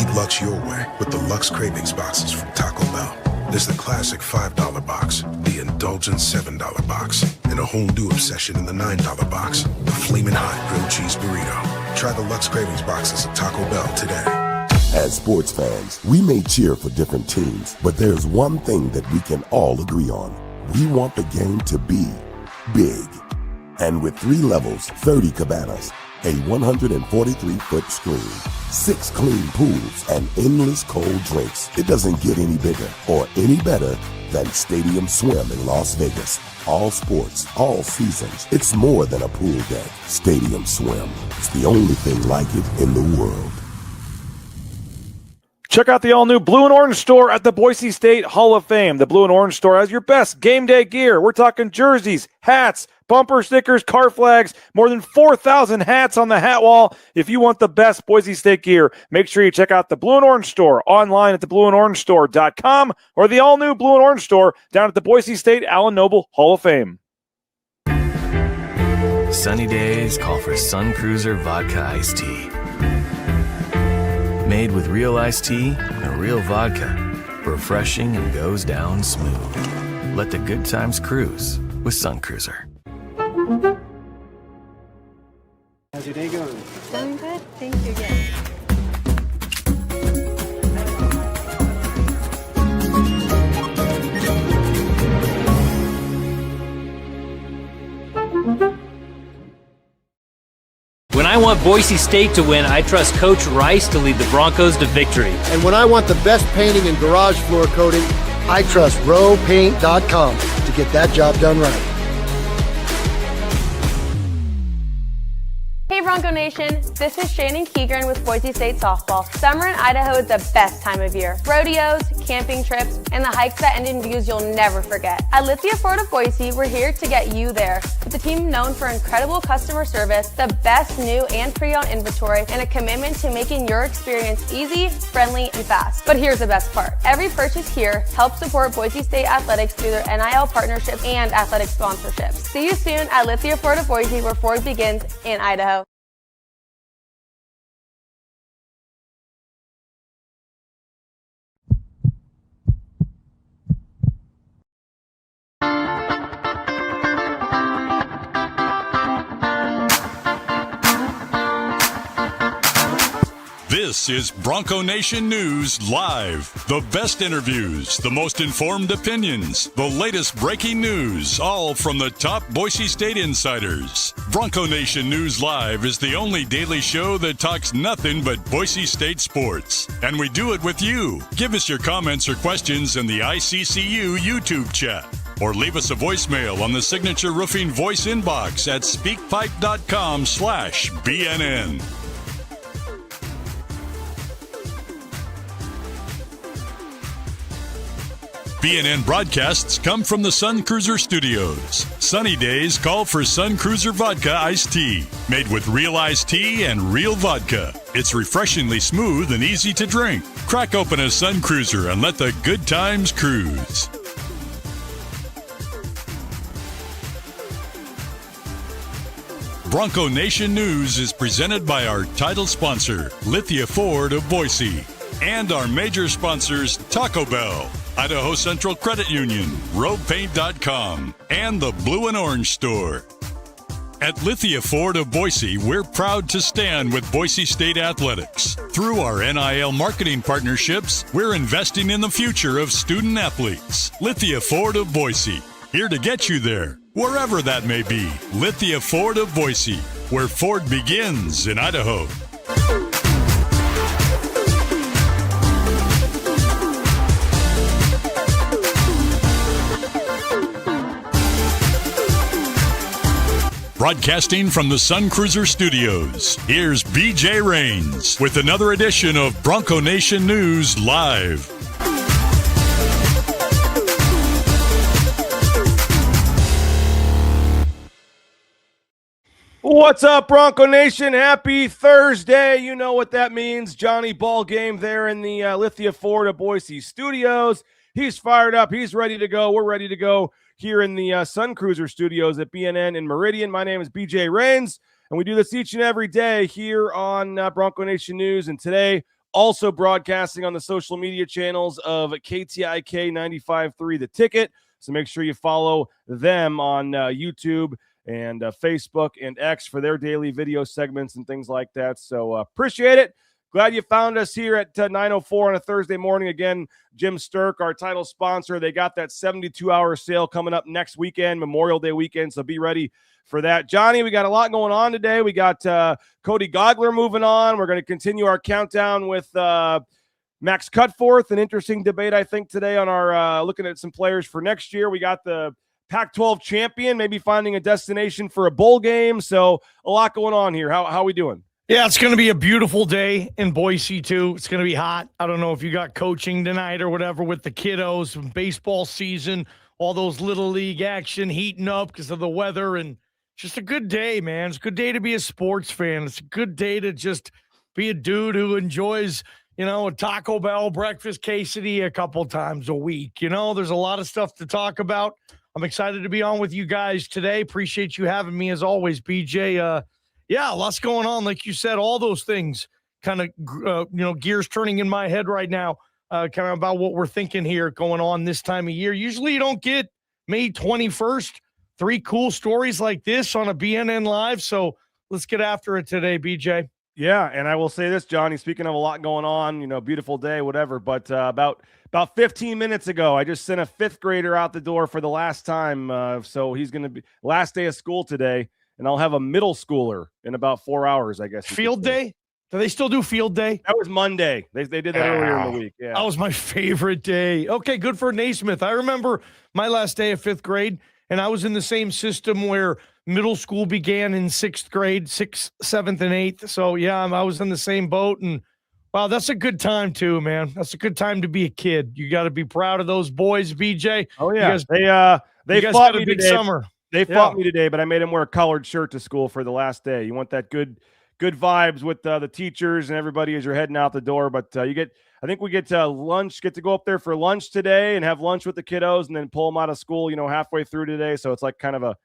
Feed Lux your way with the Lux Cravings boxes from Taco Bell. There's the classic $5 box, the indulgent $7 box, and a whole new obsession in the $9 box, the flaming hot grilled cheese burrito. Try the Lux Cravings boxes at Taco Bell today. As sports fans, we may cheer for different teams, but there's one thing that we can all agree on. We want the game to be big. And with 3 levels, 30 cabanas, a 143-foot screen, 6 clean pools, and endless cold drinks, it doesn't get any bigger or any better than Stadium Swim in Las Vegas. All sports, all seasons. It's more than a pool deck. Stadium Swim. It's the only thing like it in the world. Check out the all-new Blue and Orange store at the Boise State Hall of Fame. The Blue and Orange store has your best game day gear. We're talking jerseys, hats, bumper stickers, car flags, more than 4,000 hats on the hat wall. If you want the best Boise State gear, make sure you check out the Blue and Orange store online at theblueandorangestore.com or the all-new Blue and Orange store down at the Boise State Allen Noble Hall of Fame. Sunny days call for Sun Cruiser Vodka Iced Tea. Made with real iced tea and real vodka. Refreshing and goes down smooth. Let the good times cruise with Sun Cruiser. How's your day going? Going good. Thank you again. When I want Boise State to win, I trust Coach Rice to lead the Broncos to victory. And when I want the best painting and garage floor coating, I trust rowpaint.com to get that job done right. Hey Bronco Nation, this is Shannon Keegren with Boise State Softball. Summer in Idaho is the best time of year. Rodeos, camping trips, and the hikes that end in views you'll never forget. At Lithia Ford of Boise, we're here to get you there. With a team known for incredible customer service, the best new and pre-owned inventory, and a commitment to making your experience easy, friendly, and fast. But here's the best part. Every purchase here helps support Boise State athletics through their NIL partnerships and athletic sponsorships. See you soon at Lithia Ford of Boise, where Ford begins in Idaho. This is Bronco Nation News Live. The best interviews, the most informed opinions, the latest breaking news, all from the top Boise State insiders. Bronco Nation News Live is the only daily show that talks nothing but Boise State sports. And we do it with you. Give us your comments or questions in the ICCU YouTube chat. Or leave us a voicemail on the Signature Roofing voice inbox at speakpipe.com/BNN. BNN broadcasts come from the Sun Cruiser Studios. Sunny days call for Sun Cruiser Vodka Iced Tea. Made with real iced tea and real vodka. It's refreshingly smooth and easy to drink. Crack open a Sun Cruiser and let the good times cruise. Bronco Nation News is presented by our title sponsor, Lithia Ford of Boise, and our major sponsors, Taco Bell, Idaho Central Credit Union, RopePaint.com, and the Blue and Orange Store. At Lithia Ford of Boise, we're proud to stand with Boise State athletics. Through our NIL marketing partnerships, we're investing in the future of student athletes. Lithia Ford of Boise, here to get you there, wherever that may be. Lithia Ford of Boise, where Ford begins in Idaho. Broadcasting from the Sun Cruiser Studios, here's BJ Rains with another edition of Bronco Nation News Live. What's up, Bronco Nation? Happy Thursday. You know what that means. Johnny Ballgame there in the Lithia Ford of Boise studios. He's fired up. He's ready to go. We're ready to go here in the Sun Cruiser studios at BNN in Meridian. My name is BJ Rains, and we do this each and every day here on Bronco Nation News. And today, Also broadcasting on the social media channels of KTIK 95.3 The Ticket. So make sure you follow them on YouTube and Facebook and X for their daily video segments and things like that. So appreciate it. Glad you found us here at 9:04 on a Thursday morning. Again, Jim Sturk, our title sponsor. They got that 72-hour sale coming up next weekend, Memorial Day weekend, so be ready for that. Johnny, we got a lot going on today. We got Cody Goggler moving on. We're going to continue our countdown with Max Cutforth, an interesting debate, I think, today on our looking at some players for next year. We got the Pac-12 champion, maybe finding a destination for a bowl game. So a lot going on here. How are we doing? Yeah, it's going to be a beautiful day in Boise, too. It's going to be hot. I don't know if you got coaching tonight or whatever with the kiddos, baseball season, all those little league action heating up because of the weather. And just a good day, man. It's a good day to be a sports fan. It's a good day to just be a dude who enjoys, a Taco Bell breakfast quesadilla a couple times a week. There's a lot of stuff to talk about. I'm excited to be on with you guys today. Appreciate you having me as always, BJ. Yeah, lots going on. Like you said, all those things kind of, gears turning in my head right now, kind of about what we're thinking here going on this time of year. Usually you don't get May 21st, 3 cool stories like this on a BNN Live. So let's get after it today, BJ. Yeah, and I will say this, Johnny, speaking of a lot going on, beautiful day, whatever, but about 15 minutes ago, I just sent a 5th grader out the door for the last time. So he's going to be last day of school today. And I'll have a middle schooler in about 4 hours, I guess. Field day? Do they still do field day? That was Monday. They did that earlier in the week. Yeah, that was my favorite day. Okay, good for Naismith. I remember my last day of 5th grade, and I was in the same system where middle school began in 6th grade, 6th, 7th, and 8th. So, yeah, I was in the same boat. And, wow, that's a good time, too, man. That's a good time to be a kid. You got to be proud of those boys, BJ. Oh, yeah. They guys fought had me a big today. summer. They fought me today, but I made him wear a collared shirt to school for the last day. You want that good vibes with the teachers and everybody as you're heading out the door. But I think we get lunch, get to go up there for lunch today and have lunch with the kiddos and then pull them out of school, halfway through today. So it's like kind of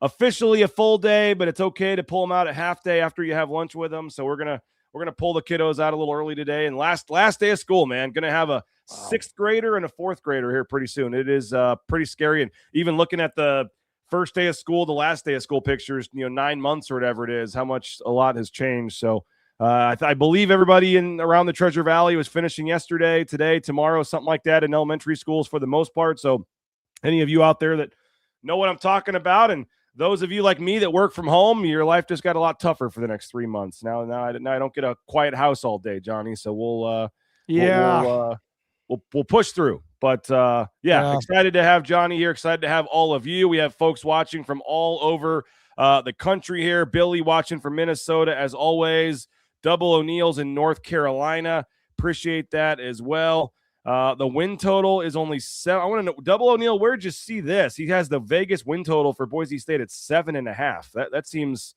officially a full day, but it's okay to pull them out at half day after you have lunch with them. So we're going to pull the kiddos out a little early today. And last day of school, man, going to have a 6th grader and a 4th grader here pretty soon. It is pretty scary. And even looking at the first day of school, the last day of school pictures, 9 months or whatever it is, a lot has changed. So I believe everybody around the Treasure Valley was finishing yesterday, today, tomorrow, something like that in elementary schools for the most part. So any of you out there that know what I'm talking about, and those of you like me that work from home, your life just got a lot tougher for the next 3 months. Now I don't get a quiet house all day, Johnny. So we'll push through. But, excited to have Johnny here. Excited to have all of you. We have folks watching from all over the country here. Billy watching from Minnesota, as always. Double O'Neill's in North Carolina. Appreciate that as well. The win total is only 7. I want to know, Double O'Neill, where'd you see this? He has the Vegas win total for Boise State at 7.5. That seems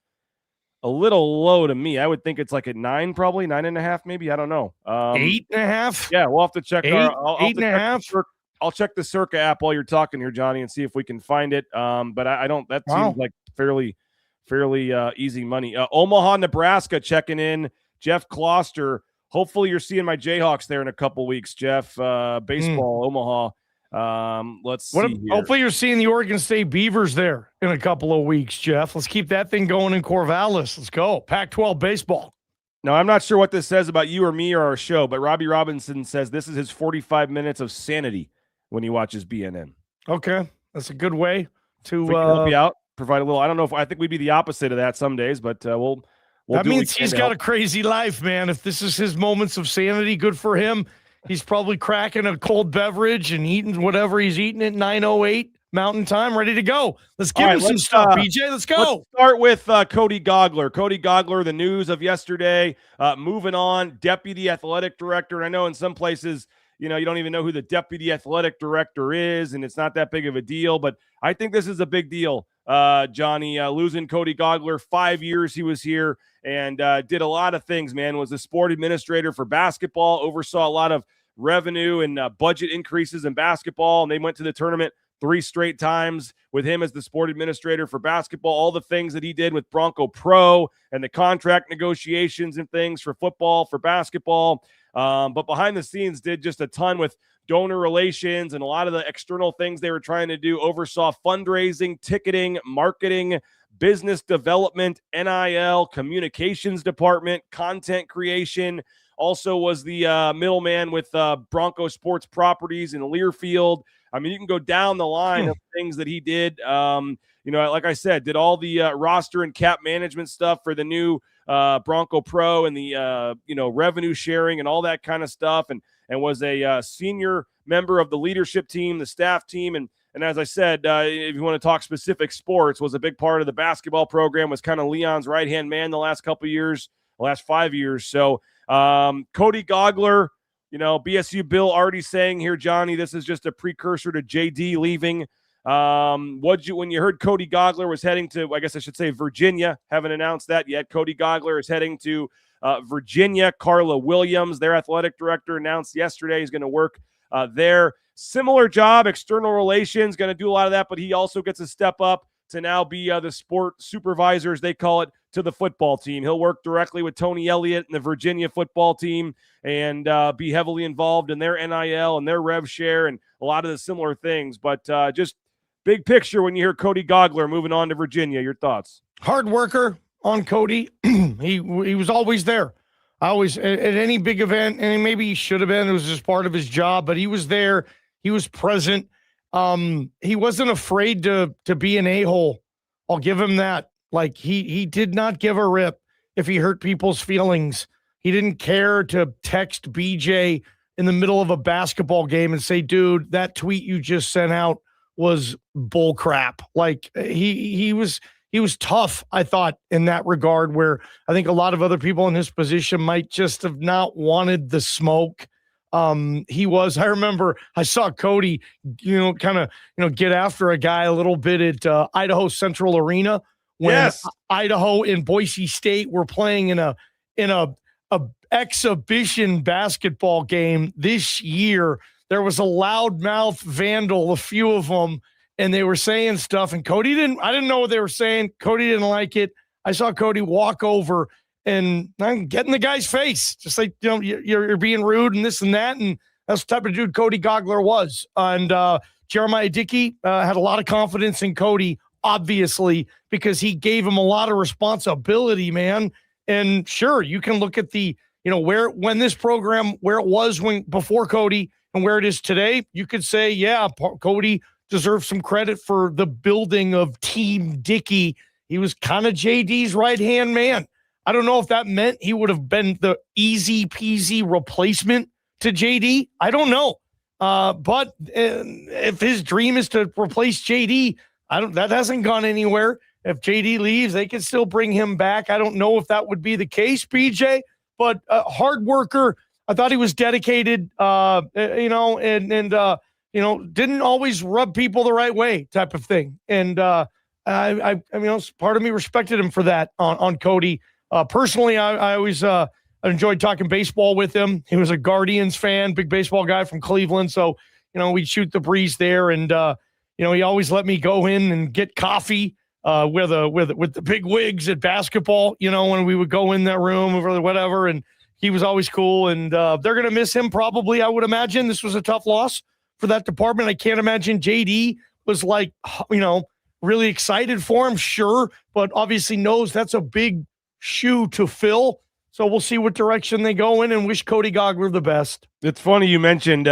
a little low to me. I would think it's like at 9, probably 9.5, maybe. I don't know. 8.5. Yeah, we'll have to check. 8.5. I'll check the Circa app while you're talking here, Johnny, and see if we can find it. But I don't. That seems like fairly easy money. Omaha, Nebraska, checking in. Jeff Kloster. Hopefully, you're seeing my Jayhawks there in a couple weeks, Jeff. Baseball, Omaha. Let's see here. Hopefully you're seeing the Oregon State Beavers there in a couple of weeks, Jeff. Let's keep that thing going in Corvallis. Let's go. Pac-12 baseball. Now, I'm not sure what this says about you or me or our show, but Robbie Robinson says this is his 45 minutes of sanity when he watches BNN. Okay. That's a good way to help you out, provide a little. I don't know I think we'd be the opposite of that some days, but we'll that means he's got a crazy life, man. If this is his moments of sanity, good for him. He's probably cracking a cold beverage and eating whatever he's eating at 9:08 Mountain Time, ready to go. Let's give him some stuff, BJ. Let's go. Let's start with Cody Goggler. Cody Goggler, the news of yesterday. Moving on, Deputy Athletic Director. And I know in some places, you don't even know who the Deputy Athletic Director is, and it's not that big of a deal. But I think this is a big deal, Johnny. Losing Cody Goggler, 5 years he was here and did a lot of things, man. Was the sport administrator for basketball, oversaw a lot of revenue and budget increases in basketball, and they went to the tournament 3 straight times with him as the sport administrator for basketball. All the things that he did with Bronco Pro and the contract negotiations and things for football, for basketball. but behind the scenes did just a ton with donor relations and a lot of the external things they were trying to do, oversaw fundraising, ticketing, marketing, business development, NIL, communications department, content creation. Also was the middleman with Bronco Sports Properties in Learfield. I mean, you can go down the line of things that he did. Like I said, did all the roster and cap management stuff for the new Bronco Pro and the, revenue sharing and all that kind of stuff. And was a senior member of the leadership team, the staff team. And as I said, if you want to talk specific sports, was a big part of the basketball program, was kind of Leon's right-hand man the last 5 years. So Cody Goggler, BSU Bill already saying here, Johnny, this is just a precursor to JD leaving. When you heard Cody Goggler was heading to, I guess I should say Virginia, haven't announced that yet. Cody Goggler is heading to Virginia. Carla Williams, their athletic director, announced yesterday he's going to work there. Similar job, external relations, going to do a lot of that, but he also gets a step up to now be the sport supervisor, as they call it, to the football team. He'll work directly with Tony Elliott and the Virginia football team and be heavily involved in their NIL and their rev share and a lot of the similar things. But just big picture when you hear Cody Goggler moving on to Virginia, your thoughts? Hard worker on Cody. He was always there. Always at any big event, and maybe he should have been. It was just part of his job, but he was there. He was present. He wasn't afraid to be an a-hole. I'll give him that. Like he did not give a rip if he hurt people's feelings. He didn't care to text BJ in the middle of a basketball game and say, dude, that tweet you just sent out was bull crap. Like he was tough, I thought, in that regard, where I think a lot of other people in his position might just have not wanted the smoke. I remember I saw Cody, get after a guy a little bit at Idaho Central Arena when Idaho and Boise State were playing in a exhibition basketball game this year. There was a loudmouth vandal, a few of them, and they were saying stuff, and I didn't know what they were saying. Cody didn't like it. I saw Cody walk over and get in the guy's face, just like, you're being rude and this and that. And that's the type of dude Cody Goggler was. And Jeremiah Dickey had a lot of confidence in Cody, obviously, because he gave him a lot of responsibility, man. And sure, you can look at the, when this program, where it was before Cody and where it is today, you could say, yeah, Cody deserves some credit for the building of Team Dickey. He was kind of JD's right-hand man. I don't know if that meant he would have been the easy peasy replacement to JD. I don't know. But if his dream is to replace JD, that hasn't gone anywhere. If JD leaves, they can still bring him back. I don't know if that would be the case, BJ, but hard worker. I thought he was dedicated, didn't always rub people the right way type of thing. And part of me respected him for that on Cody. Personally, I always enjoyed talking baseball with him. He was a Guardians fan, big baseball guy from Cleveland. So, we'd shoot the breeze there. And, he always let me go in and get coffee with the big wigs at basketball, when we would go in that room or whatever. And he was always cool. And they're going to miss him probably, I would imagine. This was a tough loss for that department. I can't imagine JD was like, really excited for him, sure, but obviously knows that's a big shoe to fill. So we'll see what direction they go in and wish Cody Goggler the best. It's funny you mentioned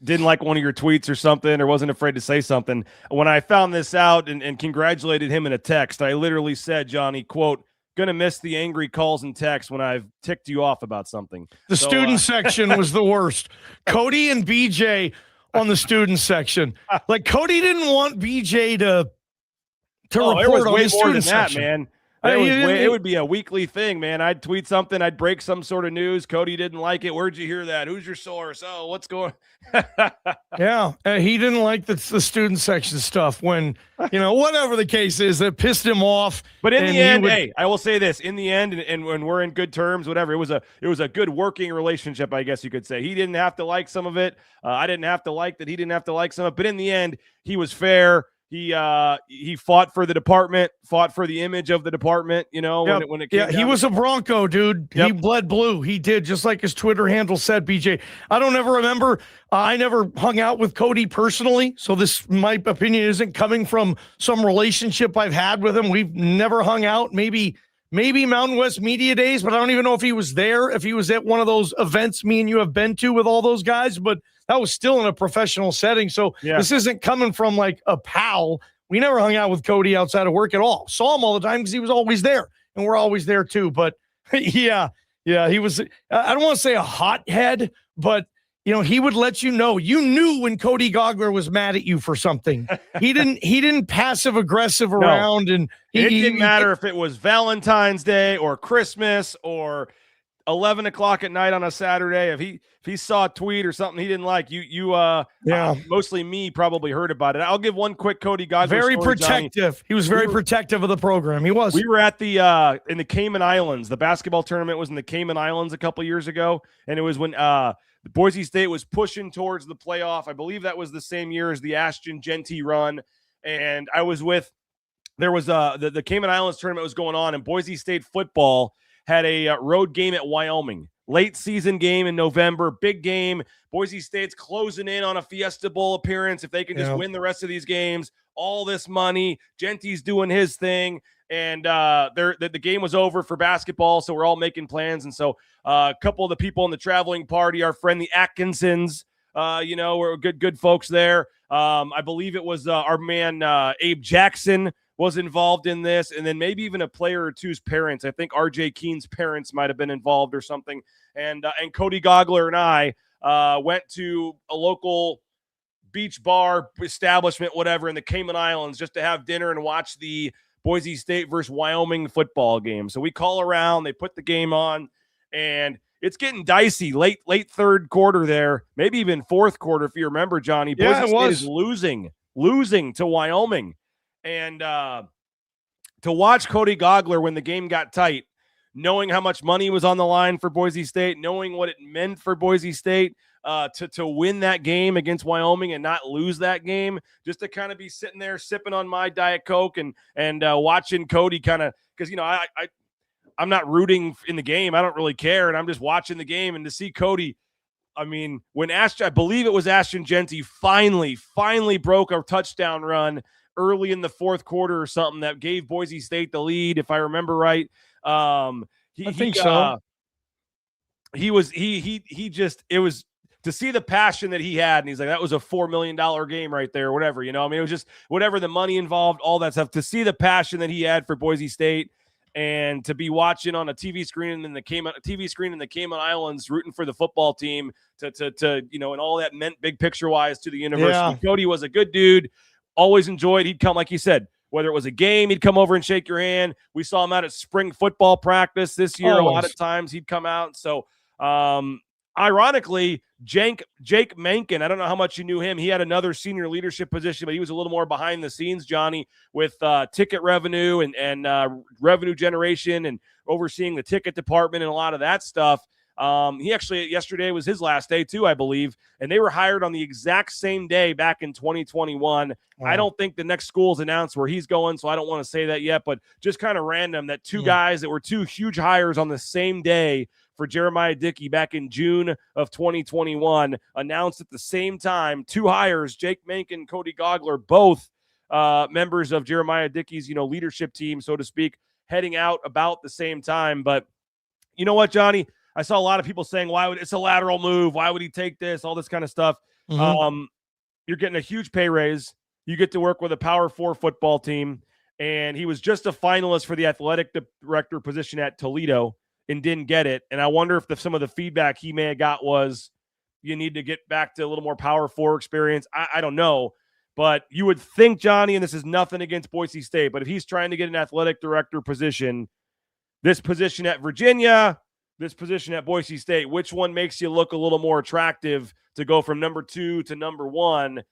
didn't like one of your tweets or something, or wasn't afraid to say something. When I found this out and congratulated him in a text, I literally said, Johnny, quote, gonna miss the angry calls and texts when I've ticked you off about something. The student section was the worst. Cody and BJ on the student section. Like, Cody didn't want BJ to report on the student section. Man. It would be a weekly thing, man. I'd tweet something. I'd break some sort of news. Cody didn't like it. Where'd you hear that? Who's your source? Oh, what's going Yeah, he didn't like the student section stuff when, whatever the case is, that pissed him off. But in the end, hey, I will say this. In the end, and when we're in good terms, whatever, it was a good working relationship, I guess you could say. He didn't have to like some of it. I didn't have to like that. He didn't have to like some of it. But in the end, he was fair. He fought for the department, fought for the image of the department, when it came he was a Bronco, dude. Yep. He bled blue. He did, just like his Twitter handle said, BJ. I don't ever remember. I never hung out with Cody personally, so my opinion isn't coming from some relationship I've had with him. We've never hung out. Maybe Mountain West Media Days, but I don't even know if he was there, if he was at one of those events me and you have been to with all those guys, but that was still in a professional setting. So This isn't coming from like a pal. We never hung out with Cody outside of work at all. Saw him all the time because he was always there, and we're always there too. But yeah, he was, I don't want to say a hothead, but he would let you knew when Cody Goggler was mad at you for something. He didn't passive aggressive around, and it didn't matter if it was Valentine's Day or Christmas or 11 o'clock at night on a Saturday. If he saw a tweet or something he didn't like, mostly me probably heard about it. I'll give one quick Cody Goggler very story, protective. Johnny. He was very protective of the program. He was. We were at the in the Cayman Islands. The basketball tournament was in the Cayman Islands a couple years ago, and it was when Boise State was pushing towards the playoff. I believe that was the same year as the Ashton Genty run, and I was with. There was the Cayman Islands tournament was going on, and Boise State football had a road game at Wyoming. Late season game in November, big game. Boise State's closing in on a Fiesta Bowl appearance. If they can just win the rest of these games, all this money, Genty's doing his thing. And the game was over for basketball, so we're all making plans. And so a couple of the people in the traveling party, our friend the Atkinsons, were good folks there. I believe it was our man Abe Jackson was involved in this, and then maybe even a player or two's parents. I think RJ Keene's parents might have been involved or something. And Cody Goggler and I went to a local beach bar establishment, whatever, in the Cayman Islands just to have dinner and watch the Boise State versus Wyoming football game. So we call around, they put the game on, and it's getting dicey late third quarter there, maybe even fourth quarter if you remember, Johnny. Boise State is losing to Wyoming. And to watch Cody Goggler when the game got tight, knowing how much money was on the line for Boise State, knowing what it meant for Boise State to win that game against Wyoming and not lose that game, just to kind of be sitting there sipping on my Diet Coke and watching Cody kind of, because, I'm not rooting in the game. I don't really care. And I'm just watching the game, and to see Cody, I mean, when I believe it was Ashton Genty finally broke a touchdown run early in the fourth quarter or something that gave Boise State the lead, if I remember right. I think so. It was to see the passion that he had, and he's like, that was a $4 million game right there, or whatever, it was just whatever the money involved, all that stuff. To see the passion that he had for Boise State, and to be watching on a TV screen in the Cayman Islands, rooting for the football team, to and all that meant big picture wise to the university. Yeah. Cody was a good dude. Always enjoyed. He'd come, like you said, whether it was a game, he'd come over and shake your hand. We saw him out at spring football practice this year. Always. A lot of times he'd come out. So, ironically, Jake Mencken, I don't know how much you knew him. He had another senior leadership position, but he was a little more behind the scenes, Johnny, with ticket revenue and revenue generation and overseeing the ticket department and a lot of that stuff. He actually, yesterday was his last day too, I believe, and they were hired on the exact same day back in 2021. Wow. I don't think the next school's announced where he's going, so I don't want to say that yet, but just kind of random that two guys that were two huge hires on the same day for Jeremiah Dickey back in June of 2021 announced at the same time. Two hires, Jake Mencken, Cody Goggler, both members of Jeremiah Dickey's, leadership team, so to speak, heading out about the same time. But you know what, Johnny? I saw a lot of people saying, it's a lateral move. Why would he take this? All this kind of stuff. Mm-hmm. You're getting a huge pay raise. You get to work with a Power 4 football team. And he was just a finalist for the athletic director position at Toledo and didn't get it. And I wonder if some of the feedback he may have got was, you need to get back to a little more Power 4 experience. I don't know. But you would think, Johnny, and this is nothing against Boise State, but if he's trying to get an athletic director position, this position at Virginia, this position at Boise State, which one makes you look a little more attractive to go from number 2 to number 1?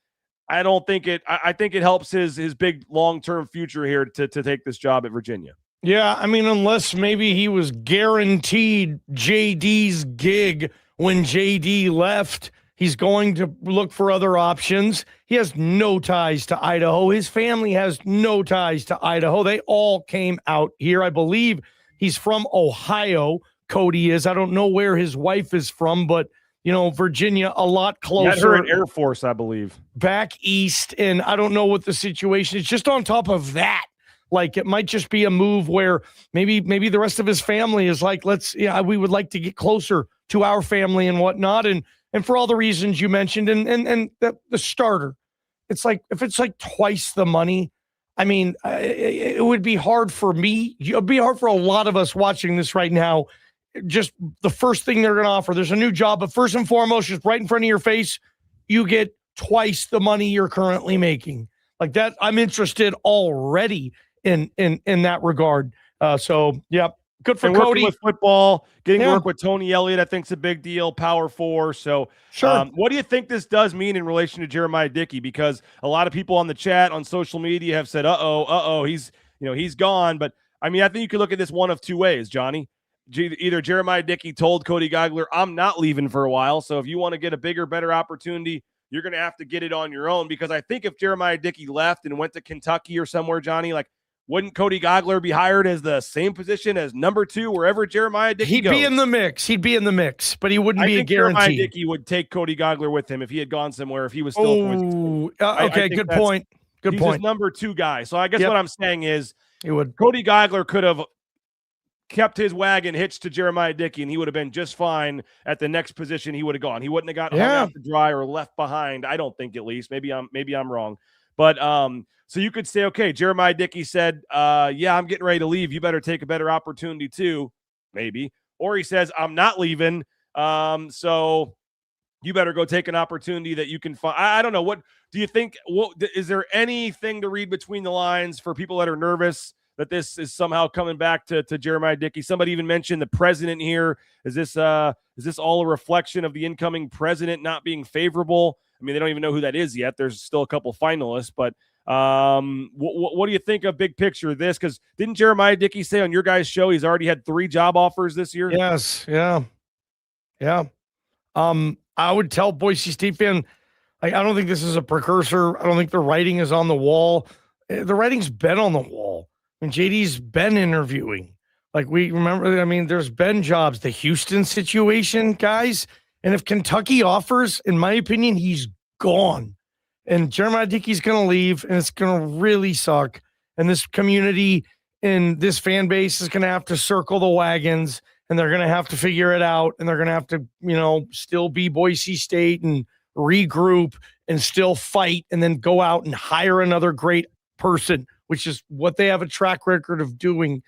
I don't think it. I think it helps his big long-term future here to take this job at Virginia. Yeah, I mean, unless maybe he was guaranteed JD's gig when JD left, He's going to look for other options. He has no ties to Idaho. His family has no ties to Idaho. They all came out here. I believe he's from Ohio. Cody is. I don't know where his wife is from, but Virginia, a lot closer. Had her in Air Force, I believe. Back east, and I don't know what the situation is. Just on top of that, like it might just be a move where maybe the rest of his family is like, we would like to get closer to our family and whatnot, and for all the reasons you mentioned, and the starter, it's like if it's like twice the money. I mean, it would be hard for me. It would be hard for a lot of us watching this right now. Just the first thing they're going to offer, there's a new job, but first and foremost, just right in front of your face, you get twice the money you're currently making. Like that, I'm interested already in that regard. So, yeah, good for Cody. With football, getting to work with Tony Elliott, I think is a big deal. Power 4. So, sure. What do you think this does mean in relation to Jeremiah Dickey? Because a lot of people on the chat, on social media, have said, he's gone. But I mean, I think you could look at this one of two ways, Johnny. Either Jeremiah Dickey told Cody Goggler, I'm not leaving for a while. So if you want to get a bigger, better opportunity, you're going to have to get it on your own. Because I think if Jeremiah Dickey left and went to Kentucky or somewhere, Johnny, like, wouldn't Cody Goggler be hired as the same position as number 2 wherever Jeremiah Dickey goes? He'd be in the mix, but he wouldn't be a guarantee. Jeremiah Dickey would take Cody Goggler with him if he had gone somewhere, if he was still okay, good point. He's his number 2 guy. So I guess what I'm saying is Cody Goggler could have kept his wagon hitched to Jeremiah Dickey, and he would have been just fine at the next position he would have gone. He wouldn't have got hung out to dry or left behind. I don't think, at least. Maybe I'm wrong. But so you could say, okay, Jeremiah Dickey said, I'm getting ready to leave. You better take a better opportunity too, maybe. Or he says, I'm not leaving. So you better go take an opportunity that you can find. I don't know. What do you think? Is there anything to read between the lines for people that are nervous that this is somehow coming back to Jeremiah Dickey? Somebody even mentioned the president here. Is this all a reflection of the incoming president not being favorable? I mean, they don't even know who that is yet. There's still a couple finalists, but what do you think of big picture of this? Because didn't Jeremiah Dickey say on your guys' show he's already had 3 job offers this year? Yes, yeah. I would tell Boise State fan, I don't think this is a precursor. I don't think the writing is on the wall. The writing's been on the wall. And JD's been interviewing. Like we remember, I mean, there's been jobs, the Houston situation, guys. And if Kentucky offers, in my opinion, he's gone. And Jeremiah Dickey's going to leave, and it's going to really suck. And this community and this fan base is going to have to circle the wagons, and they're going to have to figure it out. And they're going to have to, still be Boise State and regroup and still fight and then go out and hire another great person, which is what they have a track record of doing.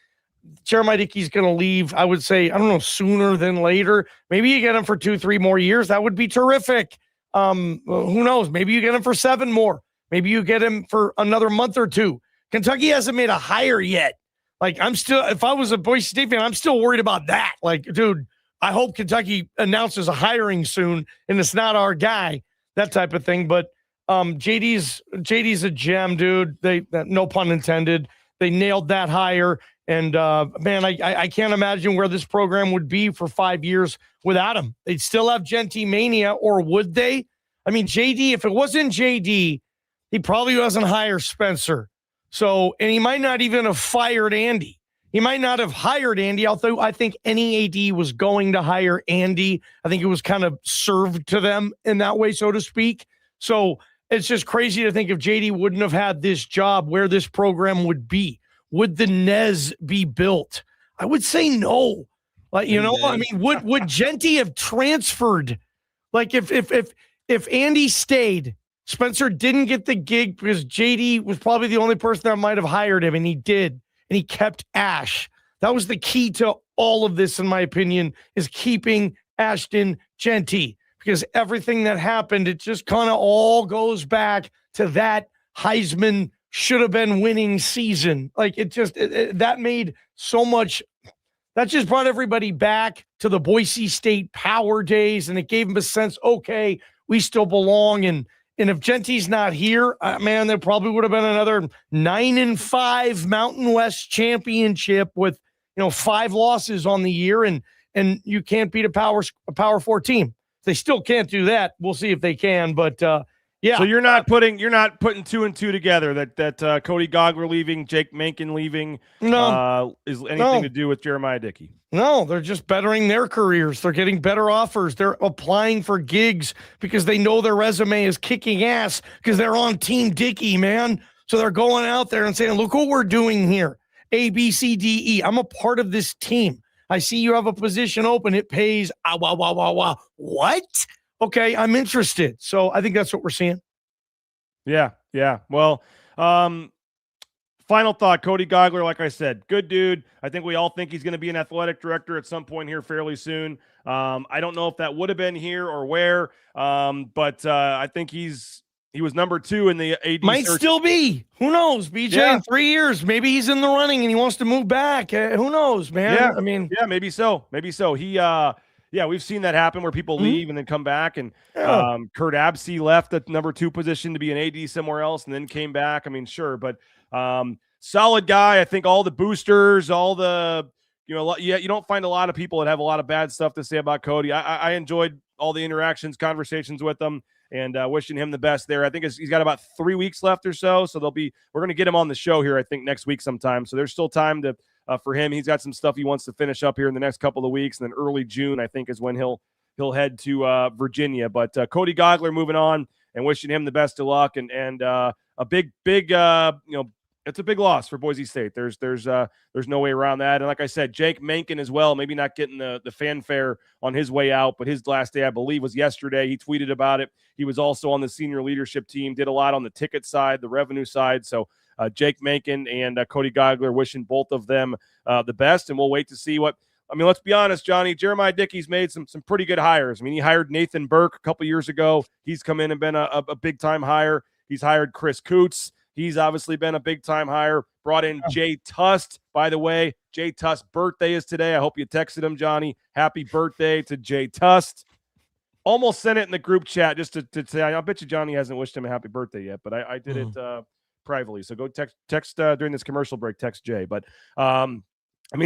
Jeremiah Dickey's going to leave, I would say, I don't know, sooner than later. Maybe you get him for 2-3 more years. That would be terrific. Who knows? Maybe you get him for 7 more. Maybe you get him for another month or 2. Kentucky hasn't made a hire yet. Like, if I was a Boise State fan, I'm still worried about that. Like, dude, I hope Kentucky announces a hiring soon and it's not our guy, that type of thing. But JD's a gem, dude. No pun intended. They nailed that hire. And man, I can't imagine where this program would be for 5 years without him. They'd still have Genty Mania, or would they? I mean, JD, if it wasn't JD, he probably doesn't hire Spencer. So, and he might not even have fired Andy. He might not have hired Andy, although I think any AD was going to hire Andy. I think it was kind of served to them in that way, so to speak. So it's just crazy to think if JD wouldn't have had this job, where this program would be. Would the Nez be built? I would say no. Like, I mean, would Genty have transferred? Like if Andy stayed, Spencer didn't get the gig because JD was probably the only person that might have hired him, and he did. And he kept Ash. That was the key to all of this, in my opinion, is keeping Ashton Genty, because everything that happened, it just kind of all goes back to that Heisman should have been winning season. Like that made so much, that just brought everybody back to the Boise State power days, and it gave them a sense, okay, we still belong. And if Genty's not here, man, there probably would have been another 9-5 Mountain West championship with, 5 losses on the year, and you can't beat a Power 4 team. they still can't do that, we'll see if they can. But yeah. So you're not putting 2 and 2 together that Cody Goggler leaving, Jake Mencken leaving, is anything to do with Jeremiah Dickey? No, they're just bettering their careers. They're getting better offers. They're applying for gigs because they know their resume is kicking ass because they're on Team Dickey, man. So they're going out there and saying, look what we're doing here. A, B, C, D, E. I'm a part of this team. I see you have a position open. It pays. What? Okay, I'm interested. So I think that's what we're seeing. Yeah. Well, final thought, Cody Goggler, like I said, good dude. I think we all think he's going to be an athletic director at some point here fairly soon. I don't know if that would have been here or where, but I think he was number 2 in the AD Might search. still be. Who knows, BJ? In 3 years, maybe he's in the running and he wants to move back. Who knows, man? Yeah. I mean, yeah, maybe so. He, we've seen that happen where people leave and then come back. And Kurt Absey left the number 2 position to be an AD somewhere else and then came back. I mean, sure, but solid guy. I think all the boosters, all the, you don't find a lot of people that have a lot of bad stuff to say about Cody. I enjoyed all the interactions, conversations with them, and wishing him the best there. I think he's got about 3 weeks left or so. So we're going to get him on the show here, I think, next week sometime. So there's still time for him. He's got some stuff he wants to finish up here in the next couple of weeks. And then early June, I think, is when he'll head to Virginia. But Cody Goggler moving on and wishing him the best of luck. And a big, it's a big loss for Boise State. There's no way around that. And like I said, Jake Mencken as well, maybe not getting the fanfare on his way out, but his last day, I believe, was yesterday. He tweeted about it. He was also on the senior leadership team, did a lot on the ticket side, the revenue side. So Jake Mencken and Cody Goggler, wishing both of them the best. And we'll wait to see let's be honest, Johnny, Jeremiah Dickey's made some pretty good hires. I mean, he hired Nathan Burke a couple years ago. He's come in and been a big-time hire. He's hired Chris Coots. He's obviously been a big-time hire. Brought in Jay Tust. By the way, Jay Tust's birthday is today. I hope you texted him, Johnny. Happy birthday to Jay Tust. Almost sent it in the group chat just to say, I bet you Johnny hasn't wished him a happy birthday yet, but I did it privately. So go text during this commercial break, text Jay. But,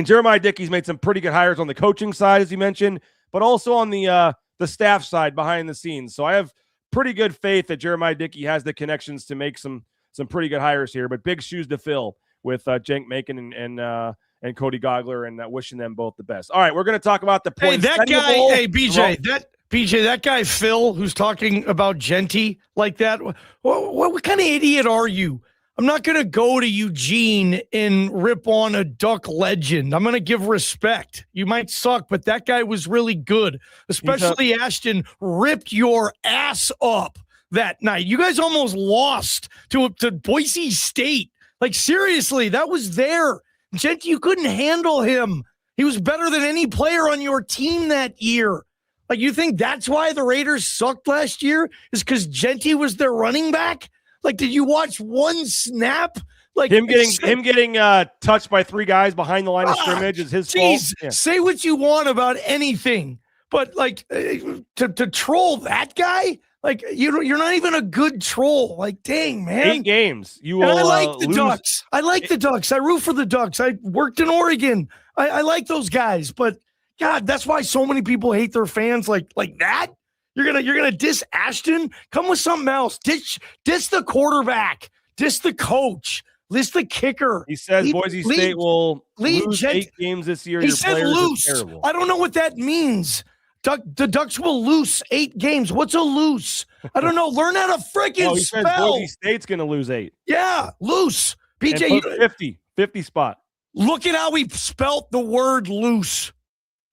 Jeremiah Dickey's made some pretty good hires on the coaching side, as you mentioned, but also on the staff side behind the scenes. So I have pretty good faith that Jeremiah Dickey has the connections to make some pretty good hires here, but big shoes to fill with Jake Mencken and Cody Goggler, and wishing them both the best. All right, we're going to talk about the Poinsettia Bowl. That guy Phil, who's talking about Genty like that. What kind of idiot are you? I'm not going to go to Eugene and rip on a Duck legend. I'm going to give respect. You might suck, but that guy was really good, especially Ashton ripped your ass up that night. You guys almost lost to Boise State. Like, seriously, that was there. Genty, you couldn't handle him. He was better than any player on your team that year. Like, you think that's why the Raiders sucked last year? Is because Genty was their running back? Like, did you watch one snap? Like him getting touched by 3 guys behind the line of scrimmage is his fault. Yeah. Say what you want about anything, but like to troll that guy, like you're not even a good troll. Like, dang, man. 8 games. I like the Ducks. I like the Ducks. I root for the Ducks. I worked in Oregon. I like those guys, but God, that's why so many people hate their fans like that. You're gonna diss Ashton? Come with something else. Diss the quarterback. Diss the coach. Diss the kicker. He says Boise State will lose 8 games this year. He said loose. I don't know what that means. The Ducks will lose 8 games. What's a loose? I don't know. Learn how to freaking spell. Says Boise State's gonna lose 8. Yeah, loose. BJ, 50 spot. Look at how we spelt the word loose.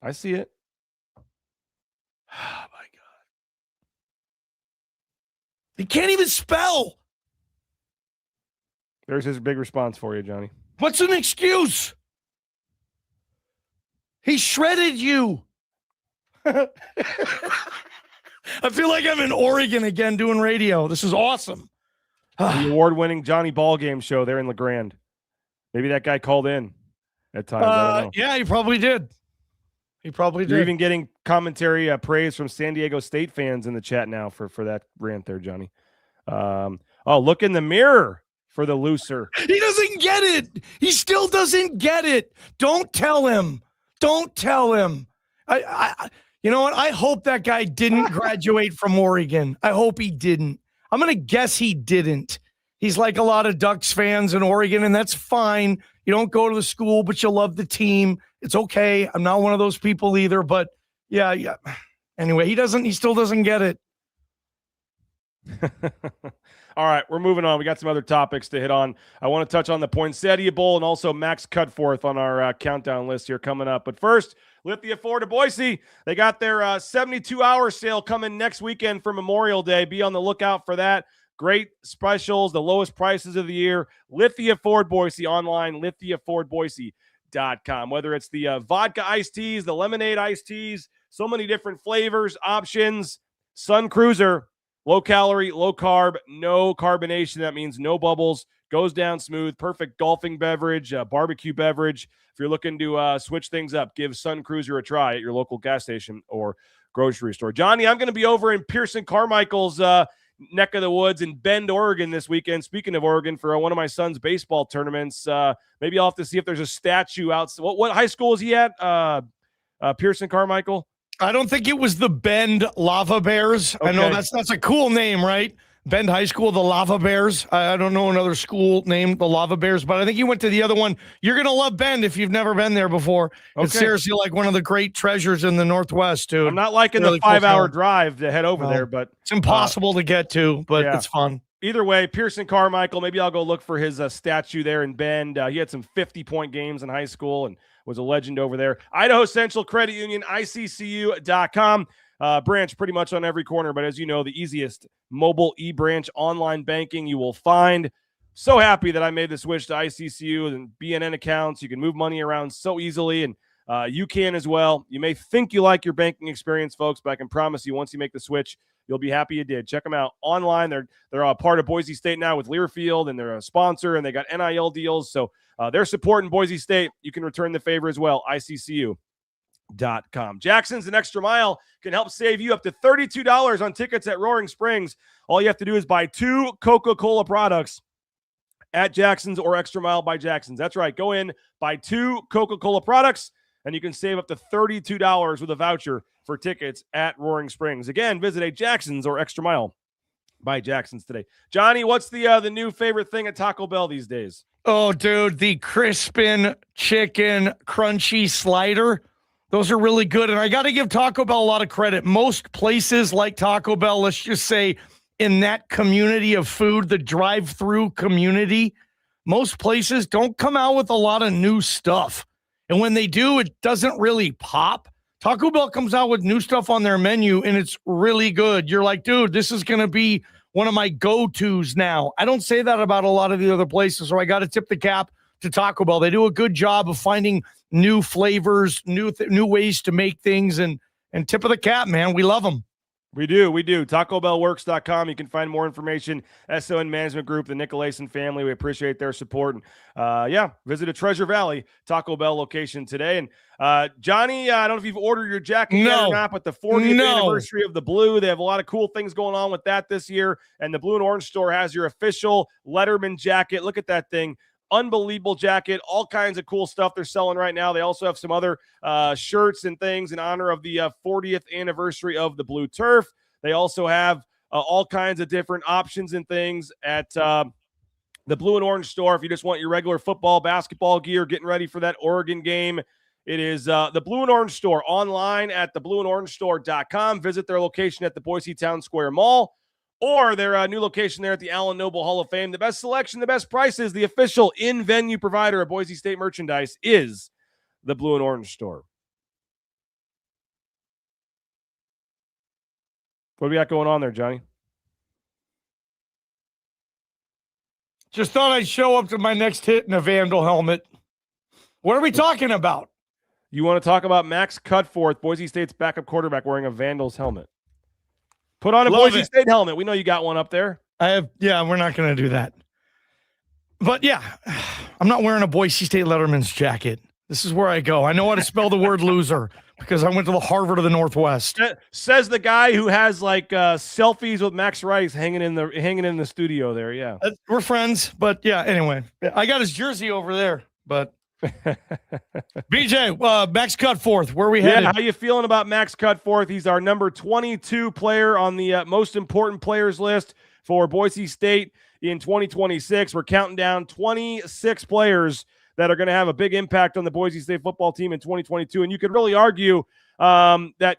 I see it. Oh, my God. He can't even spell. There's his big response for you, Johnny. What's an excuse? He shredded you. I feel like I'm in Oregon again doing radio. This is awesome. The award-winning Johnny Ballgame show there in LeGrand. Maybe that guy called in at times. I don't know. Yeah, he probably did. You're even getting commentary praise from San Diego State fans in the chat now for that rant there, Johnny. Look in the mirror for the loser. He doesn't get it. He still doesn't get it. Don't tell him. You know what? I hope that guy didn't graduate from Oregon. I hope he didn't. I'm going to guess he didn't. He's like a lot of Ducks fans in Oregon, and that's fine. You don't go to the school, but you love the team. It's okay. I'm not one of those people either, but yeah. Anyway, he still doesn't get it. All right, we're moving on. We got some other topics to hit on. I want to touch on the Poinsettia Bowl and also Max Cutforth on our countdown list here coming up. But first, Lithia Ford of Boise. They got their 72-hour sale coming next weekend for Memorial Day. Be on the lookout for that. Great specials, the lowest prices of the year. Lithia Ford Boise online, lithiafordboise.com. Whether it's the vodka iced teas, the lemonade iced teas, so many different flavors, options. Sun Cruiser. Low calorie, low carb, no carbonation. That means no bubbles. Goes down smooth. Perfect golfing beverage, barbecue beverage. If you're looking to switch things up, give Sun Cruiser a try at your local gas station or grocery store. Johnny, I'm going to be over in Pearson Carmichael's neck of the woods in Bend, Oregon this weekend. Speaking of Oregon, for one of my son's baseball tournaments, maybe I'll have to see if there's a statue outside. What high school is he at? Pearson Carmichael? I don't think it was the Bend Lava Bears. Okay. I know that's a cool name, right? Bend High School, the Lava Bears. I don't know another school named the Lava Bears, but I think you went to the other one. You're going to love Bend if you've never been there before. Okay. It's seriously like one of the great treasures in the Northwest, dude. I'm not liking really the 5-hour drive to head over there, but it's impossible to get to, but it's fun. Either way, Pearson Carmichael, maybe I'll go look for his statue there in Bend. He had some 50-point games in high school and was a legend over there. Idaho Central Credit Union, ICCU.com. Branch pretty much on every corner, but as you know, the easiest mobile e-branch online banking you will find. So happy that I made the switch to ICCU and BNN accounts. You can move money around so easily, and you can as well. You may think you like your banking experience, folks, but I can promise you once you make the switch, you'll be happy you did. Check them out online. They're a part of Boise State now with Learfield, and they're a sponsor, and they got NIL deals. So they're supporting Boise State. You can return the favor as well, ICCU.com. Jackson's an Extra Mile can help save you up to $32 on tickets at Roaring Springs. All you have to do is buy 2 Coca-Cola products at Jackson's or Extra Mile by Jackson's. That's right. Go in, buy 2 Coca-Cola products, and you can save up to $32 with a voucher for tickets at Roaring Springs. Again, visit a Jackson's or Extra Mile by Jackson's today. Johnny, what's the new favorite thing at Taco Bell these days? Oh, dude, the Crispin Chicken Crunchy Slider. Those are really good. And I got to give Taco Bell a lot of credit. Most places like Taco Bell, let's just say in that community of food, the drive-through community, most places don't come out with a lot of new stuff. And when they do, it doesn't really pop. Taco Bell comes out with new stuff on their menu, and it's really good. You're like, dude, this is going to be one of my go-tos now. I don't say that about a lot of the other places, so I got to tip the cap to Taco Bell. They do a good job of finding new flavors, new ways to make things, and tip of the cap, man. We love them. We do. TacoBellWorks.com. You can find more information. SON Management Group, the Nicolason family. We appreciate their support. And visit a Treasure Valley Taco Bell location today. And Johnny, I don't know if you've ordered your jacket yet or not, but the 40th anniversary of the Blue, they have a lot of cool things going on with that this year. And the Blue and Orange store has your official Letterman jacket. Look at that thing. Unbelievable jacket, all kinds of cool stuff they're selling right now. They also have some other shirts and things in honor of the 40th anniversary of the Blue Turf. They also have all kinds of different options and things at the Blue and Orange store. If you just want your regular football, basketball gear, getting ready for that Oregon game, it is the Blue and Orange store online at theblueandorangestore.com. Visit their location at the Boise Town Square Mall, or their new location there at the Allen Noble Hall of Fame. The best selection, the best prices, the official in-venue provider of Boise State merchandise is the Blue and Orange store. What do we got going on there, Johnny? Just thought I'd show up to my next hit in a Vandal helmet. What are we talking about? You want to talk about Max Cutforth, Boise State's backup quarterback, wearing a Vandals helmet. Put on a Boise State helmet. We know you got one up there. I have. Yeah, we're not going to do that. But yeah, I'm not wearing a Boise State Letterman's jacket. This is where I go. I know how to spell the word loser because I went to the Harvard of the Northwest. Says the guy who has like selfies with Max Rice hanging in the studio there. Yeah, we're friends. But yeah, anyway, I got his jersey over there. But BJ, Max Cutforth, where we headed? Yeah, how you feeling about Max Cutforth? He's our number 22 player on the most important players list for Boise State in 2026. We're counting down 26 players that are going to have a big impact on the Boise State football team in 2022. And you could really argue that,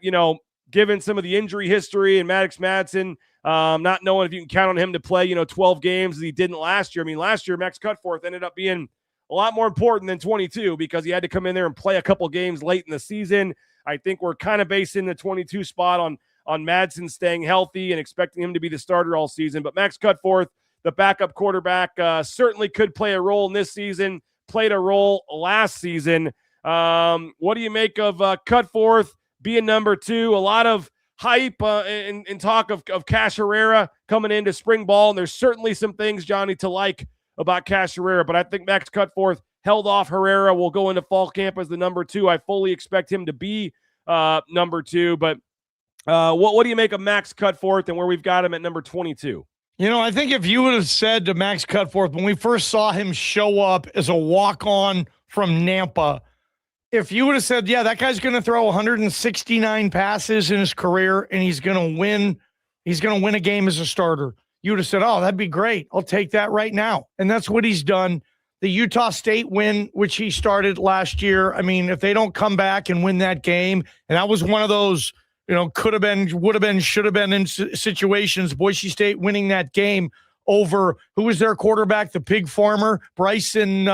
given some of the injury history and Maddox Madsen, not knowing if you can count on him to play, 12 games as he didn't last year. I mean, last year, Max Cutforth ended up being a lot more important than 22 because he had to come in there and play a couple games late in the season. I think we're kind of basing the 22 spot on Madsen staying healthy and expecting him to be the starter all season. But Max Cutforth, the backup quarterback, certainly could play a role in this season, played a role last season. What do you make of Cutforth being number 2? A lot of hype and talk of Cash Herrera coming into spring ball, and there's certainly some things, Johnny, to like about Cash Herrera, but I think Max Cutforth held off Herrera. Will go into fall camp as the number 2. I fully expect him to be number 2, but what do you make of Max Cutforth and where we've got him at number 22? I think if you would have said to Max Cutforth when we first saw him show up as a walk-on from Nampa, if you would have said, yeah, that guy's going to throw 169 passes in his career and he's going to win a game as a starter, you would have said, oh, that'd be great. I'll take that right now. And that's what he's done. The Utah State win, which he started last year, I mean, if they don't come back and win that game, and that was one of those, could have been, would have been, should have been in situations, Boise State winning that game over, who was their quarterback, the pig farmer, Bryson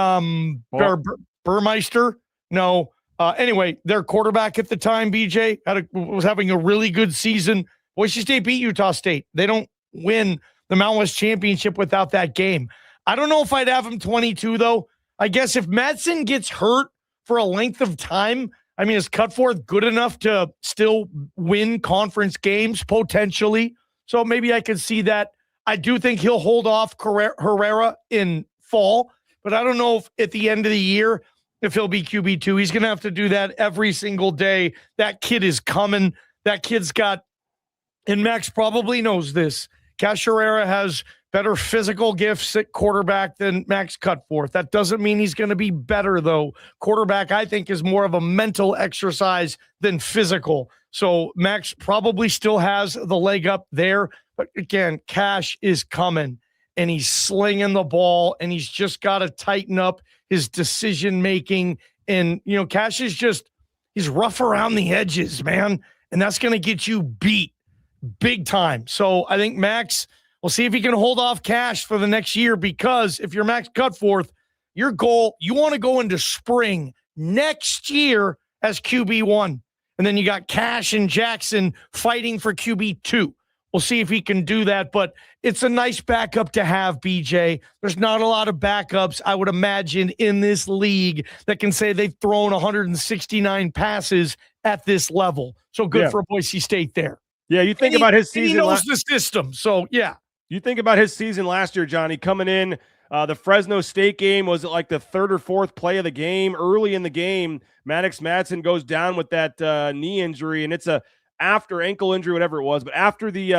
Burmeister? No. Anyway, their quarterback at the time, BJ, was having a really good season. Boise State beat Utah State. They don't win the Mountain West Championship without that game. I don't know if I'd have him 22, though. I guess if Madsen gets hurt for a length of time, I mean, is Cutforth good enough to still win conference games, potentially? So maybe I could see that. I do think he'll hold off Herrera in fall, but I don't know if at the end of the year, if he'll be QB2. He's going to have to do that every single day. That kid is coming. That kid's got, and Max probably knows this, Cash Herrera has better physical gifts at quarterback than Max Cutforth. That doesn't mean he's going to be better, though. Quarterback, I think, is more of a mental exercise than physical. So Max probably still has the leg up there. But again, Cash is coming, and he's slinging the ball, and he's just got to tighten up his decision-making. And, Cash is he's rough around the edges, man, and that's going to get you beat big time. So I think Max, we'll see if he can hold off Cash for the next year, because if you're Max Cutforth, your goal, you want to go into spring next year as QB1. And then you got Cash and Jackson fighting for QB2. We'll see if he can do that, but it's a nice backup to have, BJ. There's not a lot of backups, I would imagine, in this league that can say they've thrown 169 passes at this level. So good for Boise State there. Yeah, you think about his season. He knows the system, so yeah. You think about his season last year, Johnny, coming in, the Fresno State game, was it like the 3rd or 4th play of the game? Early in the game, Maddox Madsen goes down with that knee injury, and it's a after ankle injury, whatever it was, but after the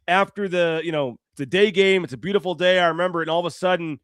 the day game, it's a beautiful day, I remember it, and all of a sudden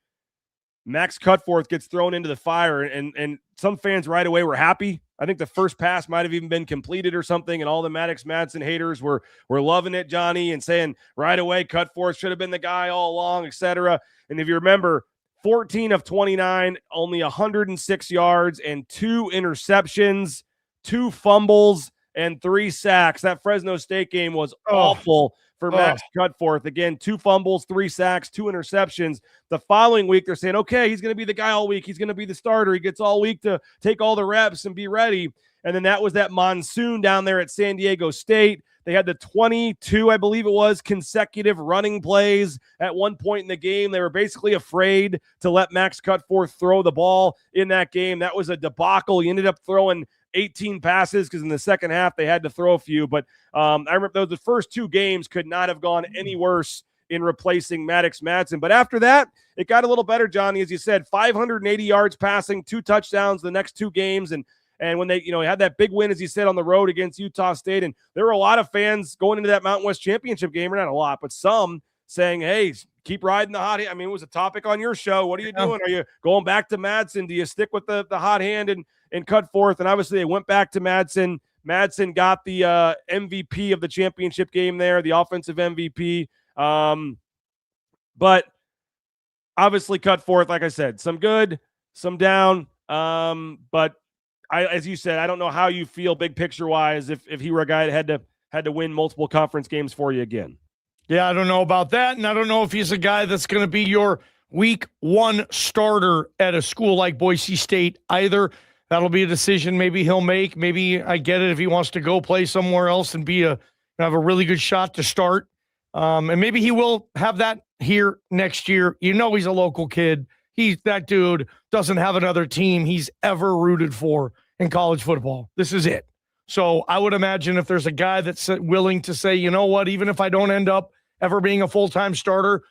Max Cutforth gets thrown into the fire, and some fans right away were happy. I think the first pass might have even been completed or something, and all the Maddox Madsen haters were loving it, Johnny, and saying right away Cutforth should have been the guy all along, etc. And if you remember, 14 of 29, only 106 yards and 2 interceptions, 2 fumbles, and 3 sacks. That Fresno State game was awful for Max Cutforth. Again, 2 fumbles, 3 sacks, 2 interceptions. The following week, they're saying, okay, he's going to be the guy all week. He's going to be the starter. He gets all week to take all the reps and be ready. And then that was that monsoon down there at San Diego State. They had the 22, I believe it was, consecutive running plays at one point in the game. They were basically afraid to let Max Cutforth throw the ball in that game. That was a debacle. He ended up throwing 18 passes because in the second half they had to throw a few. But I remember the first 2 games could not have gone any worse in replacing Maddox Madsen. But after that, it got a little better, Johnny, as you said, 580 yards passing, 2 touchdowns the next 2 games. And when they, had that big win, as you said, on the road against Utah State, and there were a lot of fans going into that Mountain West Championship game, or not a lot, but some saying, hey, keep riding the hot hand. I mean, it was a topic on your show. What are you doing? Are you going back to Madsen? Do you stick with the hot hand and Cutforth? And obviously they went back to Madsen. Madsen got the MVP of the championship game there, the offensive MVP. But obviously Cutforth, like I said, some good, some down. But as you said, I don't know how you feel big picture wise if he were a guy that had to win multiple conference games for you again. Yeah, I don't know about that, and I don't know if he's a guy that's going to be your week 1 starter at a school like Boise State either. That'll be a decision maybe he'll make. Maybe I get it if he wants to go play somewhere else and have a really good shot to start. And maybe he will have that here next year. You know, he's a local kid. That dude doesn't have another team he's ever rooted for in college football. This is it. So I would imagine if there's a guy that's willing to say, you know what, even if I don't end up ever being a full-time starter,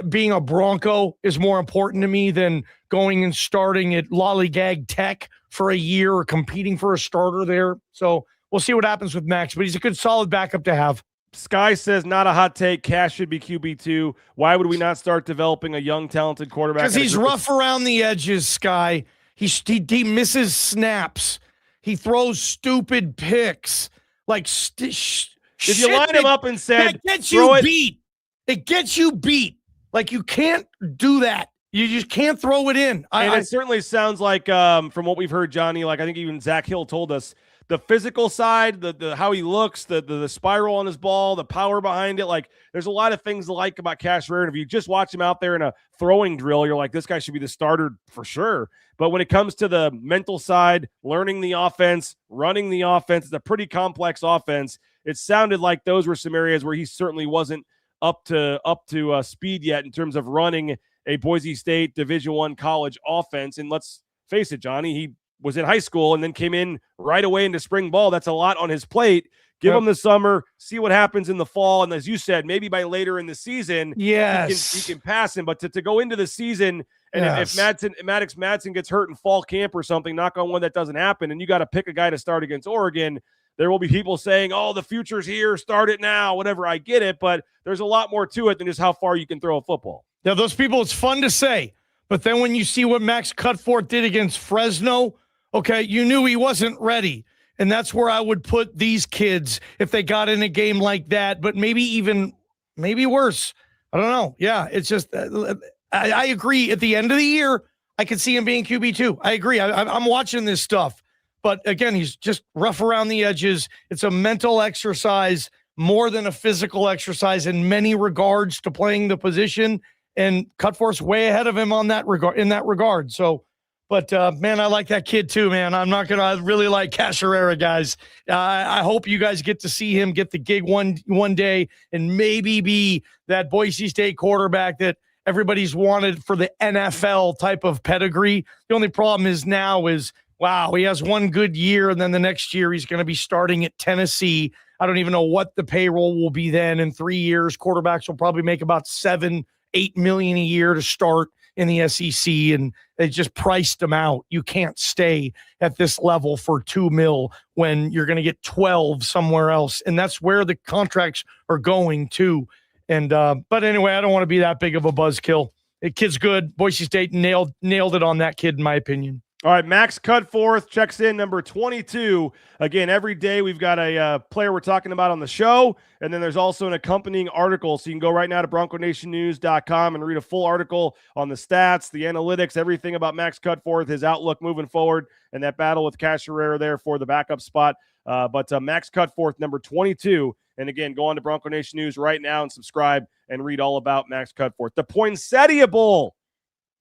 being a Bronco is more important to me than going and starting at Lollygag Tech for a year or competing for a starter there. So we'll see what happens with Max, but he's a good, solid backup to have. Sky says, not a hot take. Cash should be QB2. Why would we not start developing a young, talented quarterback? Because he's rough around the edges, Sky. He misses snaps. He throws stupid picks. Like, if you line him up and said, that gets you beat. It gets you beat. Like, you can't do that. You just can't throw it in. It certainly sounds like, from what we've heard, Johnny, like I think even Zach Hill told us, the physical side, the how he looks, the spiral on his ball, the power behind it. Like, there's a lot of things to like about Cash Rare. And if you just watch him out there in a throwing drill, you're like, this guy should be the starter for sure. But when it comes to the mental side, learning the offense, running the offense, it's a pretty complex offense. It sounded like those were some areas where he certainly wasn't up to speed yet in terms of running a Boise State Division I college offense. And let's face it, Johnny, he was in high school and then came in right away into spring ball. That's a lot on his plate. Give him the summer, see what happens in the fall. And as you said, maybe by later in the season, he can pass him. But to go into the season, and if Maddox Madsen gets hurt in fall camp or something, knock on wood, that doesn't happen, and you got to pick a guy to start against Oregon, there will be people saying, oh, the future's here, start it now, whatever. I get it, but there's a lot more to it than just how far you can throw a football. Yeah, those people, it's fun to say, but then when you see what Max Cutforth did against Fresno, okay, you knew he wasn't ready. And that's where I would put these kids if they got in a game like that, but maybe worse. I don't know. Yeah, it's just, I agree. At the end of the year, I could see him being QB2. I agree. I'm watching this stuff. But again, he's just rough around the edges. It's a mental exercise more than a physical exercise in many regards to playing the position. And Cutforth's way ahead of him in that regard. So, but man, I like that kid too, man. I really like Casherera, guys. I hope you guys get to see him get the gig one day and maybe be that Boise State quarterback that everybody's wanted for the NFL type of pedigree. The only problem is now is, wow, he has one good year, and then the next year he's going to be starting at Tennessee. I don't even know what the payroll will be then in 3 years. Quarterbacks will probably make about $7-8 million a year to start in the SEC, and they just priced them out. You can't stay at this level for $2 million when you're going to get 12 somewhere else, and that's where the contracts are going to. And but anyway, I don't want to be that big of a buzzkill. The kid's good. Boise State nailed it on that kid, in my opinion. All right, Max Cutforth checks in, number 22. Again, every day we've got a player we're talking about on the show, and then there's also an accompanying article. So you can go right now to BroncoNationNews.com and read a full article on the stats, the analytics, everything about Max Cutforth, his outlook moving forward, and that battle with Casherera there for the backup spot. But Max Cutforth, number 22. And again, go on to Bronco Nation News right now and subscribe and read all about Max Cutforth. The Poinsettia Bowl.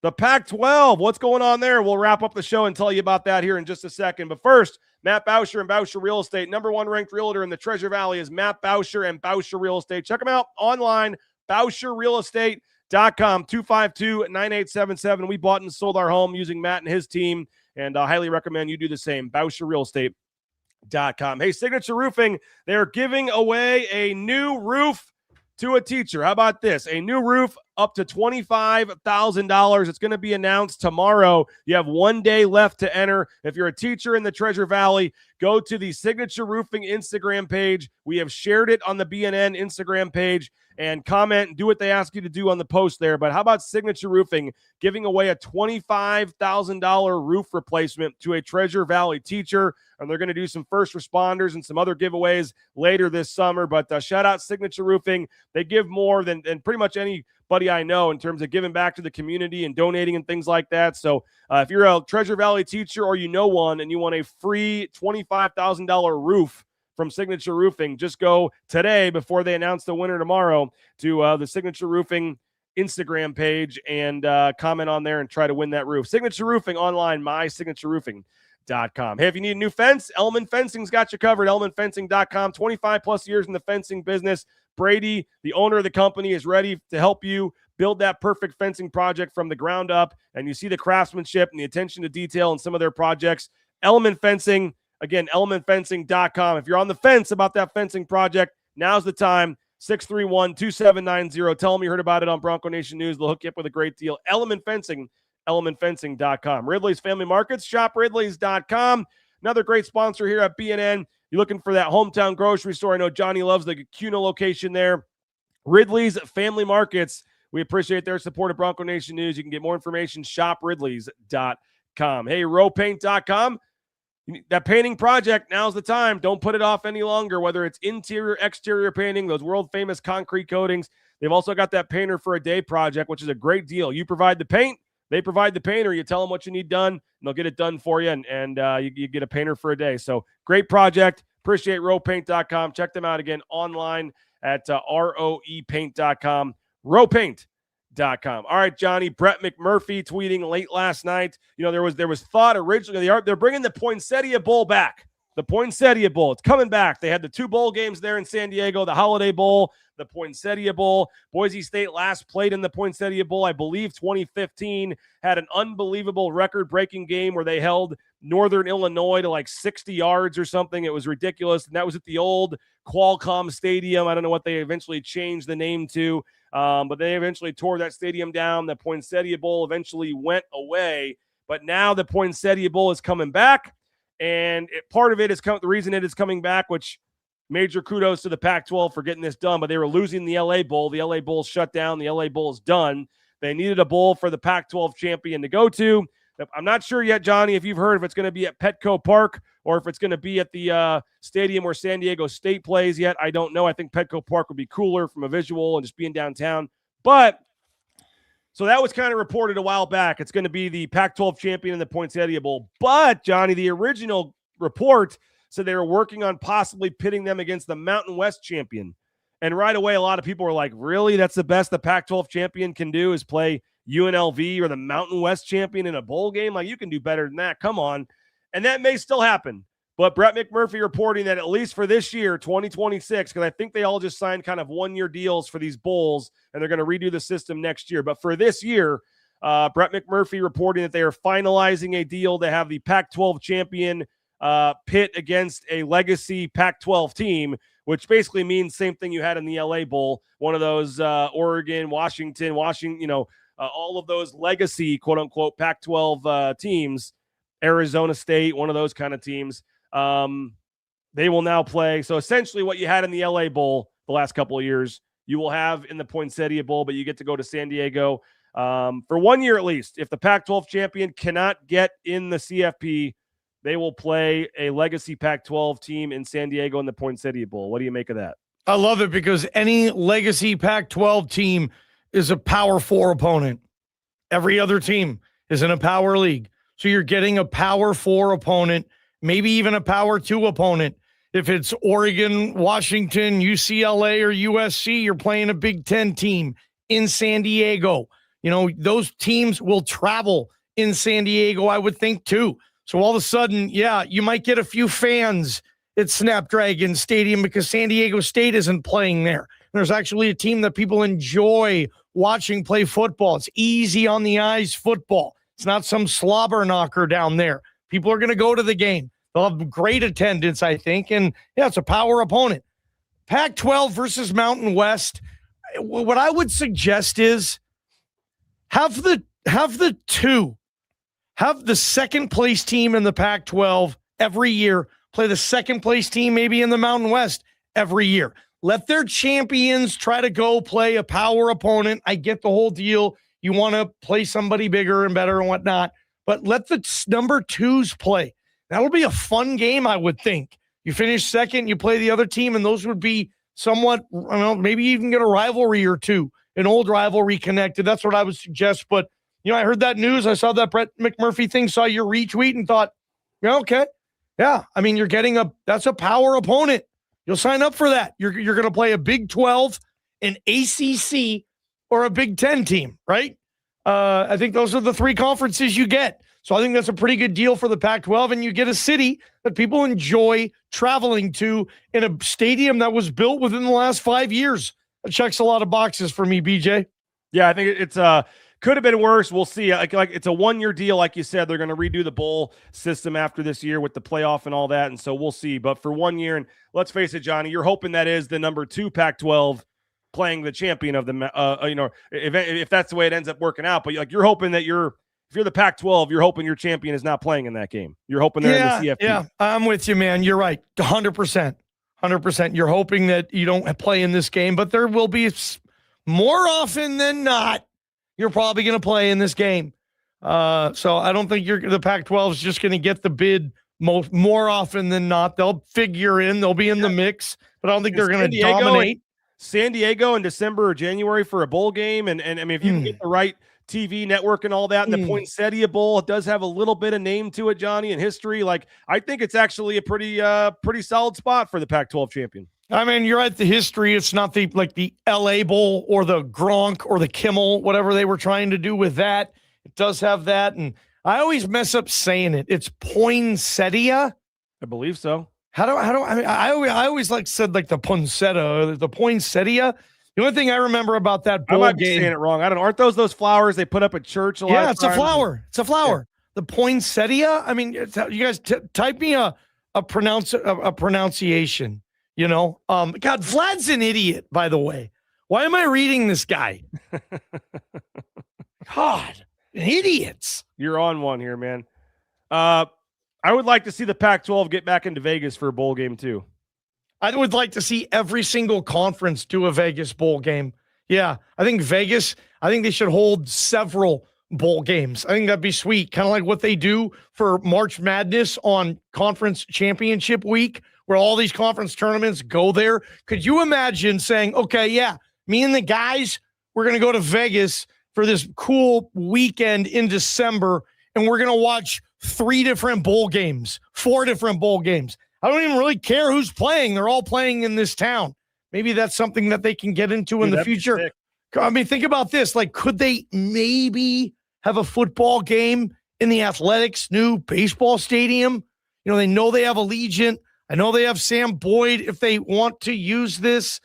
The Pac-12, what's going on there? We'll wrap up the show and tell you about that here in just a second. But first, Matt Bauscher and Bauscher Real Estate. Number one ranked realtor in the Treasure Valley is Matt Bauscher and Bauscher Real Estate. Check them out online, BauscherRealEstate.com, 252-9877. We bought and sold our home using Matt and his team, and I highly recommend you do the same, BauscherRealEstate.com. Hey, Signature Roofing, they're giving away a new roof to a teacher. How about this? A new roof up to $25,000. It's going to be announced tomorrow. You have 1 day left to enter. If you're a teacher in the Treasure Valley, go to the Signature Roofing Instagram page. We have shared it on the BNN Instagram page, and comment and do what they ask you to do on the post there. But how about Signature Roofing giving away a $25,000 roof replacement to a Treasure Valley teacher? And they're going to do some first responders and some other giveaways later this summer. But shout out Signature Roofing. They give more than pretty much anybody I know in terms of giving back to the community and donating and things like that. So if you're a Treasure Valley teacher or you know one and you want a free $25,000 roof from Signature Roofing, just go today before they announce the winner tomorrow to the Signature Roofing Instagram page and comment on there and try to win that roof. Signature Roofing online, mysignatureroofing.com. Hey, if you need a new fence, Elman Fencing's got you covered. ElmanFencing.com. 25 plus years in the fencing business. Brady, the owner of the company, is ready to help you build that perfect fencing project from the ground up. And you see the craftsmanship and the attention to detail in some of their projects. Elman Fencing. Again, ElmanFencing.com. If you're on the fence about that fencing project, now's the time. 631-2790. Tell them you heard about it on Bronco Nation News. They'll hook you up with a great deal. Elman Fencing, ElmanFencing.com. Ridley's Family Markets, shopridleys.com. Another great sponsor here at BNN. You're looking for that hometown grocery store. I know Johnny loves the CUNA location there. Ridley's Family Markets. We appreciate their support of Bronco Nation News. You can get more information, shopridleys.com. Hey, rowpaint.com. That painting project, now's the time. Don't put it off any longer, whether it's interior, exterior painting, those world-famous concrete coatings. They've also got that painter for a day project, which is a great deal. You provide the paint, they provide the painter. You tell them what you need done, and they'll get it done for you, and you get a painter for a day. So great project. Appreciate rowpaint.com. Check them out again online at roepaint.com. Rowpaint.com. All right, Johnny. Brett McMurphy tweeting late last night. You know, there was thought originally they're bringing the Poinsettia Bowl back. The Poinsettia Bowl. It's coming back. They had the 2 bowl games there in San Diego, the Holiday Bowl, the Poinsettia Bowl. Boise State last played in the Poinsettia Bowl, I believe 2015, had an unbelievable record-breaking game where they held Northern Illinois to like 60 yards or something. It was ridiculous, and that was at the old Qualcomm Stadium. I don't know what they eventually changed the name to. But they eventually tore that stadium down. The Poinsettia Bowl eventually went away. But now the Poinsettia Bowl is coming back. And part of it is the reason it is coming back, which major kudos to the Pac-12 for getting this done. But they were losing the LA Bowl. The LA Bowl shut down. The LA Bowl is done. They needed a bowl for the Pac-12 champion to go to. I'm not sure yet, Johnny, if you've heard if it's going to be at Petco Park or if it's going to be at the stadium where San Diego State plays yet. I don't know. I think Petco Park would be cooler from a visual and just being downtown. But so that was kind of reported a while back. It's going to be the Pac-12 champion in the Poinsettia Bowl. But, Johnny, the original report said they were working on possibly pitting them against the Mountain West champion. And right away, a lot of people were like, really? That's the best the Pac-12 champion can do is play UNLV or the Mountain West champion in a bowl game? Like, you can do better than that. Come on. And that may still happen. But Brett McMurphy reporting that at least for this year, 2026, because I think they all just signed kind of one-year deals for these bowls, and they're going to redo the system next year. But for this year, Brett McMurphy reporting that they are finalizing a deal to have the Pac-12 champion pit against a legacy Pac-12 team, which basically means same thing you had in the LA Bowl, one of those Oregon, Washington, all of those legacy, quote-unquote, Pac-12 teams, Arizona State, one of those kind of teams. They will now play. So essentially what you had in the LA Bowl the last couple of years, you will have in the Poinsettia Bowl, but you get to go to San Diego for 1 year at least. If the Pac-12 champion cannot get in the CFP, they will play a legacy Pac-12 team in San Diego in the Poinsettia Bowl. What do you make of that? I love it because any legacy Pac-12 team is a Power 4 opponent. Every other team is in a Power League. So you're getting a Power 4 opponent, maybe even a Power 2 opponent. If it's Oregon, Washington, UCLA, or USC, you're playing a Big Ten team in San Diego. You know, those teams will travel in San Diego, I would think, too. So all of a sudden, yeah, you might get a few fans at Snapdragon Stadium because San Diego State isn't playing there. There's actually a team that people enjoy watching play football. It's easy on the eyes football. It's not some slobber knocker down there. People are going to go to the game. They'll have great attendance, I think. And, yeah, it's a power opponent. Pac-12 versus Mountain West. What I would suggest is Have the second place team in the Pac-12 every year play the second place team maybe in the Mountain West every year. Let their champions try to go play a power opponent. I get the whole deal. You want to play somebody bigger and better and whatnot, but let the number twos play. That'll be a fun game, I would think. You finish second, you play the other team, and those would be somewhat, maybe even get a rivalry or two, an old rivalry connected. That's what I would suggest. But, I heard that news. I saw that Brett McMurphy thing, saw your retweet and thought, okay. Yeah, you're getting that's a power opponent. You'll sign up for that. You're going to play a Big 12, an ACC, or a Big 10 team, right? I think those are the three conferences you get. So I think that's a pretty good deal for the Pac-12, and you get a city that people enjoy traveling to in a stadium that was built within the last 5 years. That checks a lot of boxes for me, BJ. Yeah, I think it's could have been worse. We'll see. Like it's a 1-year deal, like you said. They're going to redo the bowl system after this year with the playoff and all that, and so we'll see. But for 1 year, and let's face it, Johnny, you're hoping that is the number 2 Pac-12 playing the champion of the, if that's the way it ends up working out. But you're hoping that if you're the Pac-12, you're hoping your champion is not playing in that game. You're hoping they're in the CFP. Yeah, I'm with you, man. You're right, 100%. 100%. You're hoping that you don't play in this game, but there will be more often than not. You're probably going to play in this game. So I don't think the Pac-12 is just going to get the bid more often than not. They'll figure in. They'll be in the mix, but I don't think they're going to dominate. San Diego in December or January for a bowl game. And if you can get the right TV network and all that, and the Poinsettia Bowl, it does have a little bit of name to it, Johnny, and history. I think it's actually a pretty solid spot for the Pac-12 champion. You're right. The history, it's not the LA Bowl or the Gronk or the Kimmel, whatever they were trying to do with that. It does have that. And I always mess up saying it. It's Poinsettia. I believe so. I always said the Poinsettia, the Poinsettia. The only thing I remember about that bowl I might be game, saying it wrong. I don't know. Aren't those flowers they put up at church a lot? Yeah, it's a flower. It's a flower. Yeah. The Poinsettia. You guys type me a pronunciation. God, Vlad's an idiot, by the way. Why am I reading this guy? God, idiots. You're on one here, man. I would like to see the Pac-12 get back into Vegas for a bowl game too. I would like to see every single conference do a Vegas bowl game. Yeah, I think they should hold several bowl games. I think that'd be sweet. Kind of like what they do for March Madness on Conference Championship Week, where all these conference tournaments go there. Could you imagine saying, okay, yeah, me and the guys, we're going to go to Vegas for this cool weekend in December, and we're going to watch 3 different bowl games, 4 different bowl games. I don't even really care who's playing. They're all playing in this town. Maybe that's something that they can get into in the future. Think about this. Could they maybe have a football game in the Athletics' new baseball stadium? They know they have Allegiant. I know they have Sam Boyd if they want to use this,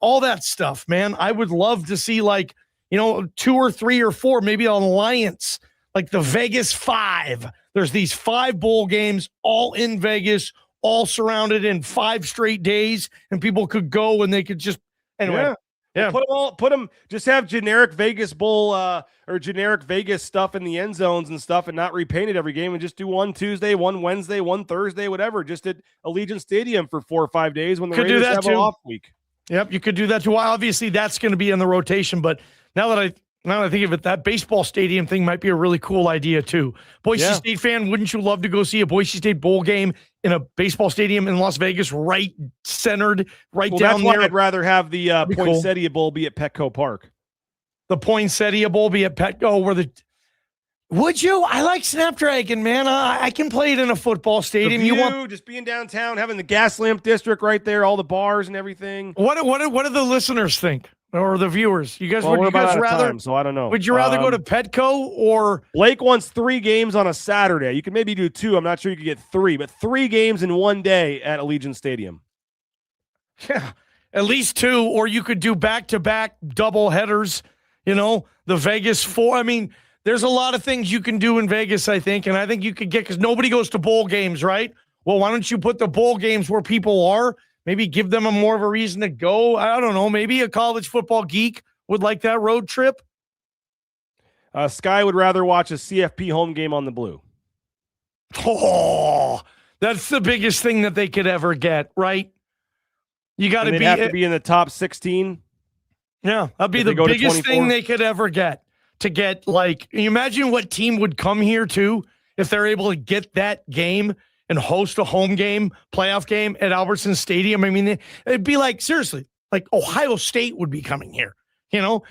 all that stuff, man. I would love to see 2 or 3 or 4, maybe an alliance, the Vegas 5. There's these 5 bowl games all in Vegas, all surrounded in 5 straight days, and people could go and they could just, anyway. Yeah. Put them, just have generic Vegas Bowl or generic Vegas stuff in the end zones and stuff, and not repaint it every game, and just do one Tuesday, one Wednesday, one Thursday, whatever, just at Allegiant Stadium for 4 or 5 days when the Raiders have an off week. Yep, you could do that too. Obviously, that's going to be in the rotation, but now that I think of it, that baseball stadium thing might be a really cool idea too. Boise State fan, wouldn't you love to go see a Boise State bowl game in a baseball stadium in Las Vegas, right centered, down that's there? Why I'd rather have the Poinsettia Bowl be at Petco Park. The Poinsettia Bowl be at Petco, would you? I like Snapdragon, man. I can play it in a football stadium. You want just being downtown, having the gas lamp district right there, all the bars and everything. What do the listeners think? Or the viewers? You guys, would you guys rather? Time, so I don't know. Would you rather go to Petco or Blake wants 3 games on a Saturday? You can maybe do 2. I'm not sure you could get 3, but 3 games in one day at Allegiant Stadium. Yeah, at least 2, or you could do back-to-back double headers. The Vegas 4. There's a lot of things you can do in Vegas, I think, and I think you could get, because nobody goes to bowl games, right? Well, why don't you put the bowl games where people are? Maybe give them more of a reason to go. I don't know. Maybe a college football geek would like that road trip. Sky would rather watch a CFP home game on the blue. Oh, that's the biggest thing that they could ever get, right? You got to have to be in the top 16. Yeah, that'd be the biggest thing they could ever get. To get, like, you imagine what team would come here too if they're able to get that game and host a home game, playoff game at Albertson Stadium. I mean, it'd be like, seriously, like Ohio State would be coming here. Let's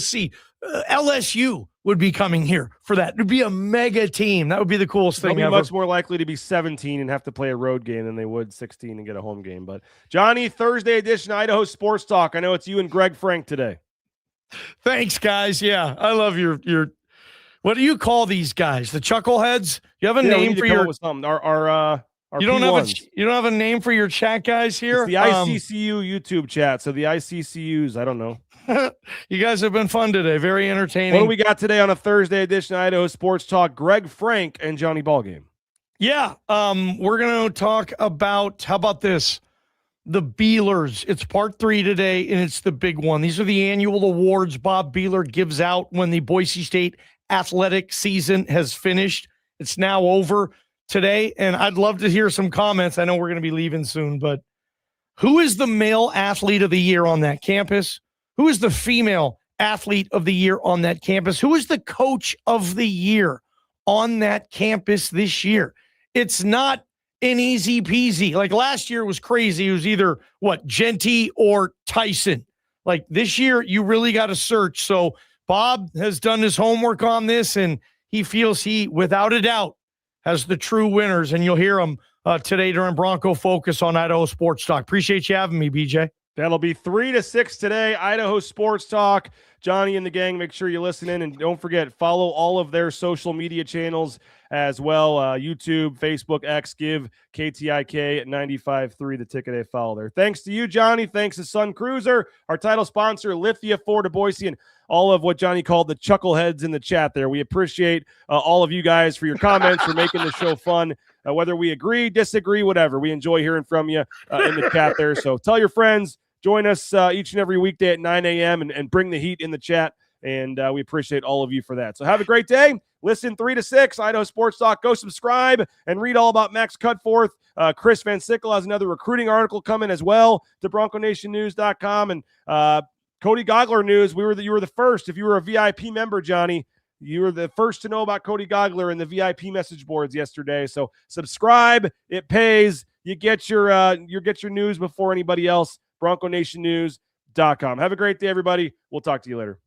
see, LSU would be coming here for that. It'd be a mega team. That would be the coolest thing They'll ever. be much more likely to be 17 and have to play a road game than they would 16 and get a home game. But Johnny, Thursday edition Idaho Sports Talk. I know it's you and Greg Frank today. Thanks, guys. Yeah, I love your. What do you call these guys? The chuckleheads? You have a name for your? Our you don't have a name for your chat guys here. It's the ICCU YouTube chat. So the ICCUs. I don't know. You guys have been fun today. Very entertaining. What do we got today on a Thursday edition of Idaho Sports Talk? Greg Frank and Johnny Ballgame. Yeah. We're going to talk about, how about this? The Beelers. It's part 3 today, and it's the big one. These are the annual awards Bob Beeler gives out when the Boise State athletic season has finished. It's now over today, and I'd love to hear some comments. I know we're going to be leaving soon, but who is the male athlete of the year on that campus? Who is the female athlete of the year on that campus? Who is the coach of the year on that campus this year? It's not an easy peasy. Like last year was crazy. It was either Genty or Tyson. Like this year, you really got to search. So Bob has done his homework on this, and he feels he, without a doubt, has the true winners. And you'll hear him today during Bronco Focus on Idaho Sports Talk. Appreciate you having me, BJ. That'll be 3 to 6 today. Idaho Sports Talk. Johnny and the gang, make sure you listen in. And don't forget, follow all of their social media channels as well. YouTube, Facebook, X. Give KTIK at 95.3 the ticket a follow there. Thanks to you, Johnny. Thanks to Sun Cruiser, our title sponsor, Lithia Ford of Boise, and all of what Johnny called the chuckleheads in the chat there. We appreciate all of you guys for your comments, for making the show fun. Whether we agree, disagree, whatever. We enjoy hearing from you in the chat there. So tell your friends. Join us each and every weekday at 9 a.m. and bring the heat in the chat. And we appreciate all of you for that. So have a great day. Listen 3 to 6, Idaho Sports Talk. Go subscribe and read all about Max Cutforth. Chris Van Sickle has another recruiting article coming as well to BroncoNationNews.com. And Cody Goggler news, you were the first. If you were a VIP member, Johnny, you were the first to know about Cody Goggler in the VIP message boards yesterday. So subscribe. It pays. You get your news before anybody else. BroncoNationNews.com. Have a great day, everybody. We'll talk to you later.